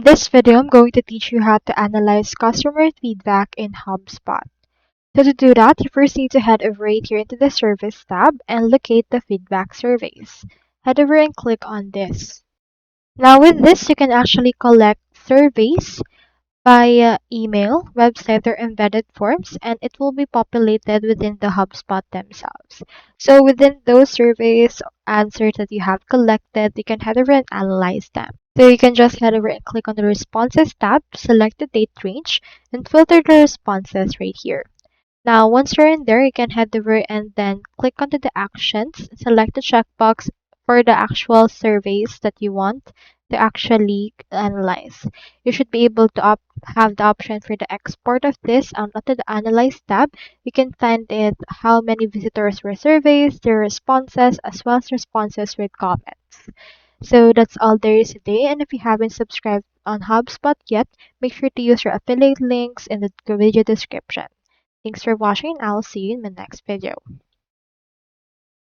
In this video, I'm going to teach you how to analyze customer feedback in HubSpot. So to do that, you first need to head over right here into the Service tab and locate the feedback surveys. Head over and click on this. Now with this, you can actually collect surveys via email, website, or embedded forms, and it will be populated within the HubSpot themselves. So within those surveys answers that you have collected, you can head over and analyze them. So you can just head over and click on the Responses tab, select the date range, and filter the responses right here. Now, once you're in there, you can head over and then click onto the actions, select the checkbox for the actual surveys that you want to actually analyze. You should be able to have the option for the export of this onto the Analyze tab. You can find it how many visitors were surveys, their responses, as well as responses with comments. So that's all there is today. And if you haven't subscribed on HubSpot yet, make sure to use your affiliate links in the video description. Thanks for watching, and I'll see you in the next video.